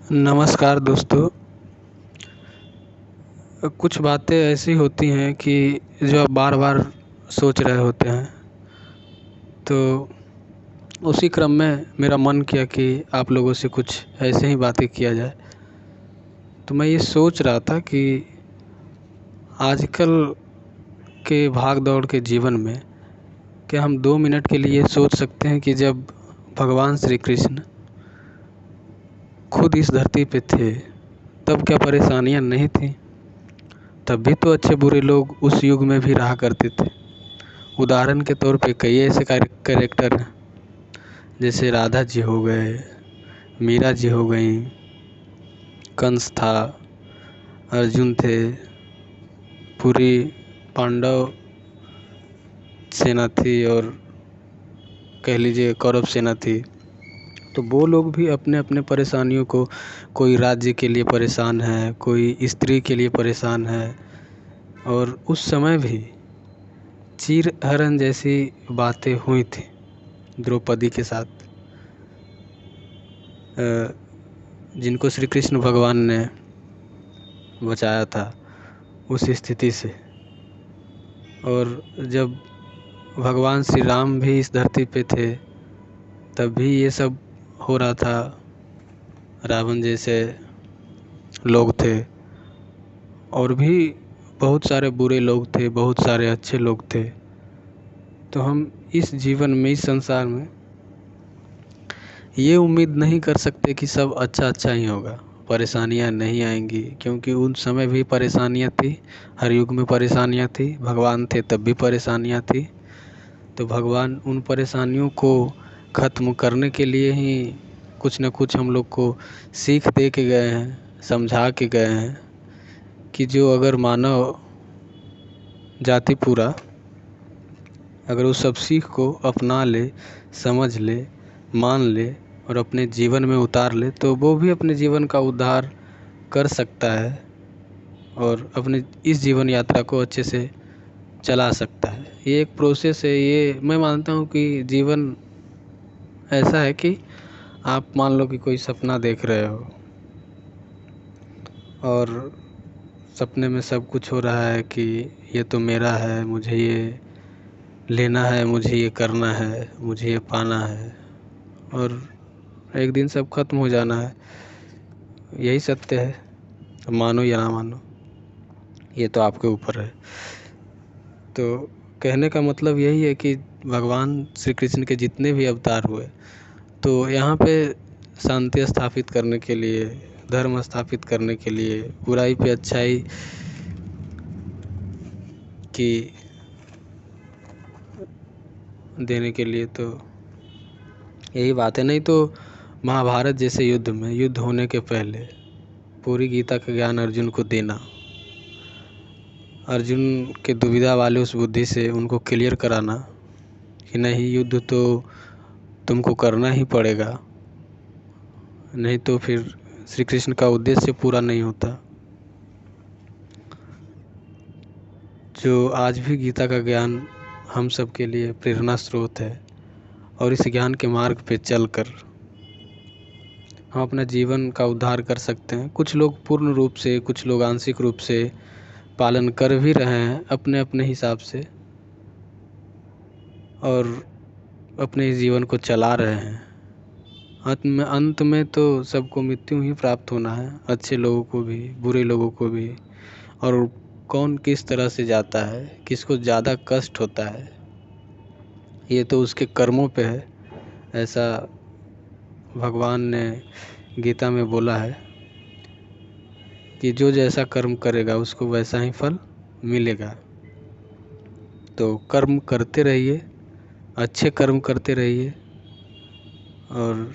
नमस्कार दोस्तों। कुछ बातें ऐसी होती हैं कि जो आप बार बार सोच रहे होते हैं, तो उसी क्रम में मेरा मन किया कि आप लोगों से कुछ ऐसे ही बातें किया जाए। तो मैं ये सोच रहा था कि आजकल के भाग दौड़ के जीवन में क्या हम 2 मिनट के लिए सोच सकते हैं कि जब भगवान श्री कृष्ण खुद इस धरती पे थे, तब क्या परेशानियां नहीं थीं? तब भी तो अच्छे बुरे लोग उस युग में भी रहा करते थे। उदाहरण के तौर पे कई ऐसे कैरेक्टर हैं, जैसे राधा जी हो गए, मीरा जी हो गई, कंस था, अर्जुन थे, पूरी पांडव सेना थी और कह लीजिए कौरव सेना थी। तो वो लोग भी अपने अपने परेशानियों को, कोई राज्य के लिए परेशान है, कोई स्त्री के लिए परेशान है। और उस समय भी चीर हरण जैसी बातें हुई थी द्रौपदी के साथ, जिनको श्री कृष्ण भगवान ने बचाया था उस स्थिति से। और जब भगवान श्री राम भी इस धरती पे थे, तब भी ये सब हो रहा था। रावण जैसे लोग थे और भी बहुत सारे बुरे लोग थे, बहुत सारे अच्छे लोग थे। तो हम इस जीवन में, इस संसार में ये उम्मीद नहीं कर सकते कि सब अच्छा अच्छा ही होगा, परेशानियां नहीं आएंगी, क्योंकि उन समय भी परेशानियां थी। हर युग में परेशानियां थी, भगवान थे तब भी परेशानियां थी। तो भगवान उन परेशानियों को ख़त्म करने के लिए ही कुछ न कुछ हम लोग को सीख दे के गए हैं, समझा के गए हैं कि जो अगर मानव जाति पूरा अगर उस सब सीख को अपना ले, समझ ले, मान ले और अपने जीवन में उतार ले, तो वो भी अपने जीवन का उद्धार कर सकता है और अपने इस जीवन यात्रा को अच्छे से चला सकता है। ये एक प्रोसेस है। ये मैं मानता हूँ कि जीवन ऐसा है कि आप मान लो कि कोई सपना देख रहे हो और सपने में सब कुछ हो रहा है कि ये तो मेरा है, मुझे ये लेना है, मुझे ये करना है, मुझे ये पाना है, और एक दिन सब खत्म हो जाना है। यही सत्य है, अब मानो या ना मानो, ये तो आपके ऊपर है। तो कहने का मतलब यही है कि भगवान श्री कृष्ण के जितने भी अवतार हुए, तो यहाँ पे शांति स्थापित करने के लिए, धर्म स्थापित करने के लिए, बुराई पे अच्छाई की देने के लिए, तो यही बात है। नहीं तो महाभारत जैसे युद्ध में, युद्ध होने के पहले पूरी गीता का ज्ञान अर्जुन को देना, अर्जुन के दुविधा वाले उस बुद्धि से उनको क्लियर कराना कि नहीं, युद्ध तो तुमको करना ही पड़ेगा, नहीं तो फिर श्री कृष्ण का उद्देश्य पूरा नहीं होता। जो आज भी गीता का ज्ञान हम सब के लिए प्रेरणा स्रोत है, और इस ज्ञान के मार्ग पे चलकर हम अपना जीवन का उद्धार कर सकते हैं। कुछ लोग पूर्ण रूप से, कुछ लोग आंशिक रूप से पालन कर भी रहे हैं अपने अपने हिसाब से, और अपने जीवन को चला रहे हैं। अंत में तो सबको मृत्यु ही प्राप्त होना है, अच्छे लोगों को भी, बुरे लोगों को भी। और कौन किस तरह से जाता है, किसको ज़्यादा कष्ट होता है, ये तो उसके कर्मों पे है। ऐसा भगवान ने गीता में बोला है कि जो जैसा कर्म करेगा उसको वैसा ही फल मिलेगा। तो कर्म करते रहिए, अच्छे कर्म करते रहिए, और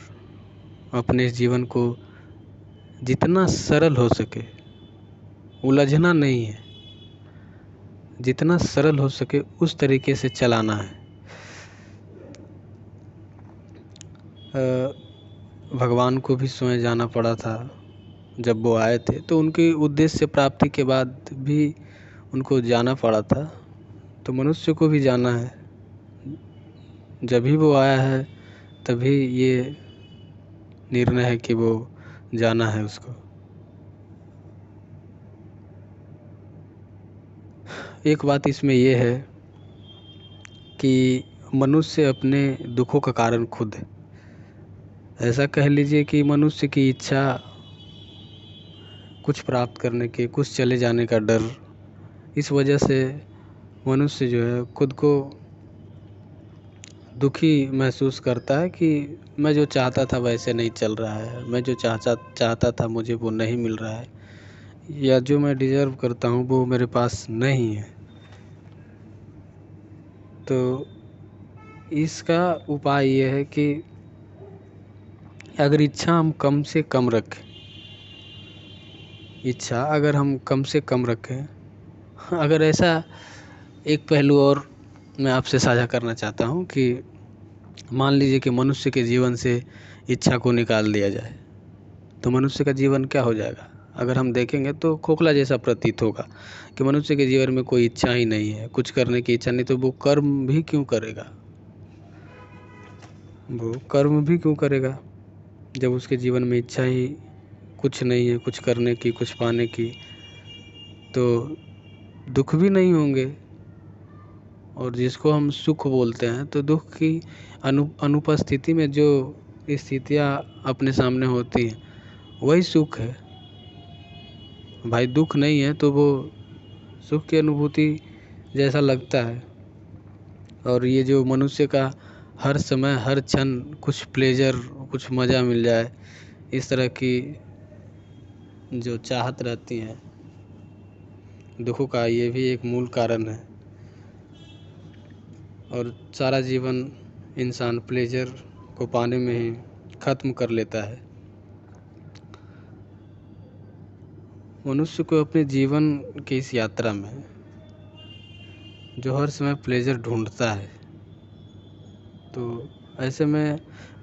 अपने जीवन को जितना सरल हो सके, उलझना नहीं है, जितना सरल हो सके उस तरीके से चलाना है। भगवान को भी स्वयं जाना पड़ा था। जब वो आए थे तो उनकी उद्देश्य प्राप्ति के बाद भी उनको जाना पड़ा था, तो मनुष्य को भी जाना है। जब भी वो आया है तभी ये निर्णय है कि वो जाना है उसको। एक बात इसमें ये है कि मनुष्य अपने दुखों का कारण खुद है। ऐसा कह लीजिए कि मनुष्य की इच्छा, कुछ प्राप्त करने की, कुछ चले जाने का डर, इस वजह से मनुष्य जो है खुद को दुखी महसूस करता है कि मैं जो चाहता था वैसे नहीं चल रहा है, मैं जो चाहता था मुझे वो नहीं मिल रहा है, या जो मैं डिज़र्व करता हूँ वो मेरे पास नहीं है। तो इसका उपाय ये है कि अगर इच्छा हम कम से कम रखें, इच्छा अगर हम कम से कम रखें, अगर ऐसा एक पहलू और मैं आपसे साझा करना चाहता हूँ कि मान लीजिए कि मनुष्य के जीवन से इच्छा को निकाल दिया जाए, तो मनुष्य का जीवन क्या हो जाएगा? अगर हम देखेंगे तो खोखला जैसा प्रतीत होगा कि मनुष्य के जीवन में कोई इच्छा ही नहीं है, कुछ करने की इच्छा नहीं, तो वो कर्म भी क्यों करेगा? वो कर्म भी क्यों करेगा जब उसके जीवन में इच्छा ही कुछ नहीं है, कुछ करने की, कुछ पाने की? तो दुख भी नहीं होंगे। और जिसको हम सुख बोलते हैं, तो दुख की अनुपस्थिति में जो स्थितियाँ अपने सामने होती हैं वही सुख है। भाई दुख नहीं है तो वो सुख की अनुभूति जैसा लगता है। और ये जो मनुष्य का हर समय हर क्षण कुछ प्लेजर, कुछ मज़ा मिल जाए, इस तरह की जो चाहत रहती है, दुखों का ये भी एक मूल कारण है। और सारा जीवन इंसान प्लेजर को पाने में ही ख़त्म कर लेता है। मनुष्य को अपने जीवन की इस यात्रा में जो हर समय प्लेजर ढूंढता है, तो ऐसे में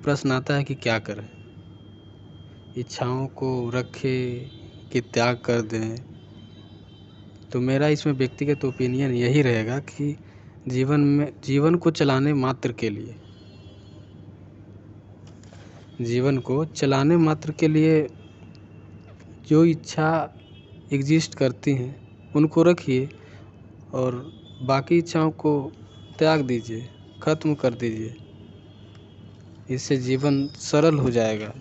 प्रश्न आता है कि क्या करें? इच्छाओं को रखे कि त्याग कर दें? तो मेरा इसमें व्यक्तिगत ओपिनियन यही रहेगा कि जीवन को चलाने मात्र के लिए, जीवन को चलाने मात्र के लिए जो इच्छा एग्जिस्ट करती हैं उनको रखिए और बाकी इच्छाओं को त्याग दीजिए, ख़त्म कर दीजिए। इससे जीवन सरल हो जाएगा।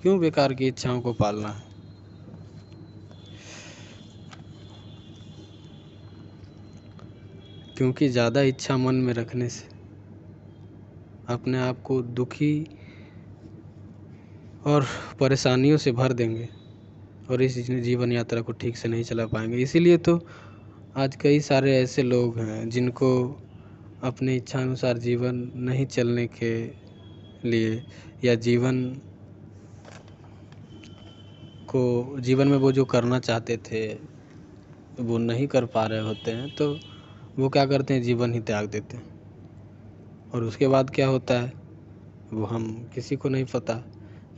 क्यों बेकार की इच्छाओं को पालना है? क्योंकि ज़्यादा इच्छा मन में रखने से अपने आप को दुखी और परेशानियों से भर देंगे और इस जीवन यात्रा को ठीक से नहीं चला पाएंगे। इसीलिए तो आज कई सारे ऐसे लोग हैं जिनको अपनी इच्छा अनुसार जीवन नहीं चलने के लिए, या जीवन में वो जो करना चाहते थे वो नहीं कर पा रहे होते हैं, तो वो क्या करते हैं, जीवन ही त्याग देते हैं। और उसके बाद क्या होता है वो हम किसी को नहीं पता।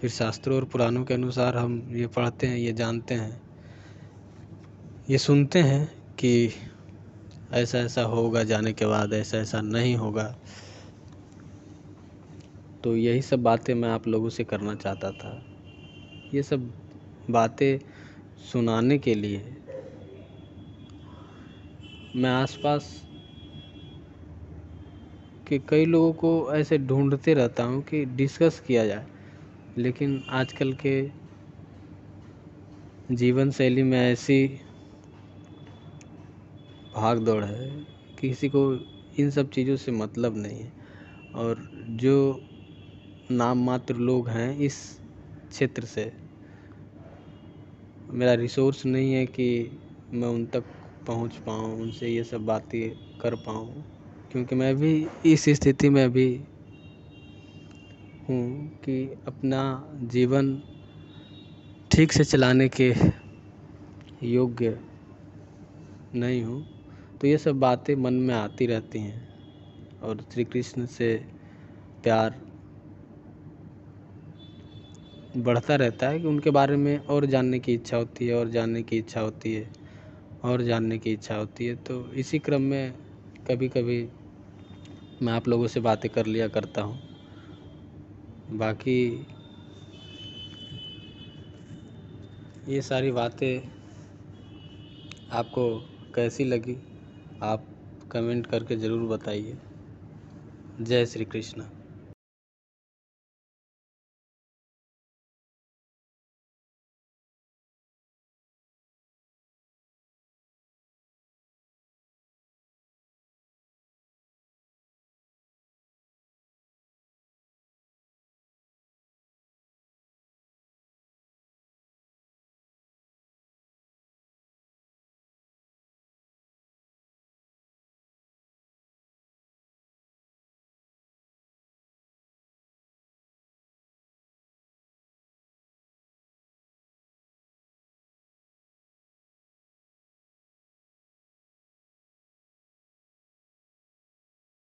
फिर शास्त्रों और पुराणों के अनुसार हम ये पढ़ते हैं, ये जानते हैं, ये सुनते हैं कि ऐसा ऐसा होगा, जाने के बाद ऐसा ऐसा नहीं होगा। तो यही सब बातें मैं आप लोगों से करना चाहता था। ये सब बातें सुनाने के लिए मैं आसपास के कई लोगों को ऐसे ढूंढते रहता हूँ कि डिस्कस किया जाए, लेकिन आजकल के जीवन शैली में ऐसी भाग दौड़ है कि किसी को इन सब चीज़ों से मतलब नहीं है। और जो नाम मात्र लोग हैं इस क्षेत्र से, मेरा रिसोर्स नहीं है कि मैं उन तक पहुंच पाऊँ, उनसे ये सब बातें कर पाऊँ, क्योंकि मैं भी इस स्थिति में भी हूँ कि अपना जीवन ठीक से चलाने के योग्य नहीं हूँ। तो ये सब बातें मन में आती रहती हैं और श्री कृष्ण से प्यार बढ़ता रहता है कि उनके बारे में और जानने की इच्छा होती है, और जानने की इच्छा होती है, और जानने की इच्छा होती है। तो इसी क्रम में कभी कभी मैं आप लोगों से बातें कर लिया करता हूँ। बाकी ये सारी बातें आपको कैसी लगी, आप कमेंट करके ज़रूर बताइए। जय श्री कृष्ण।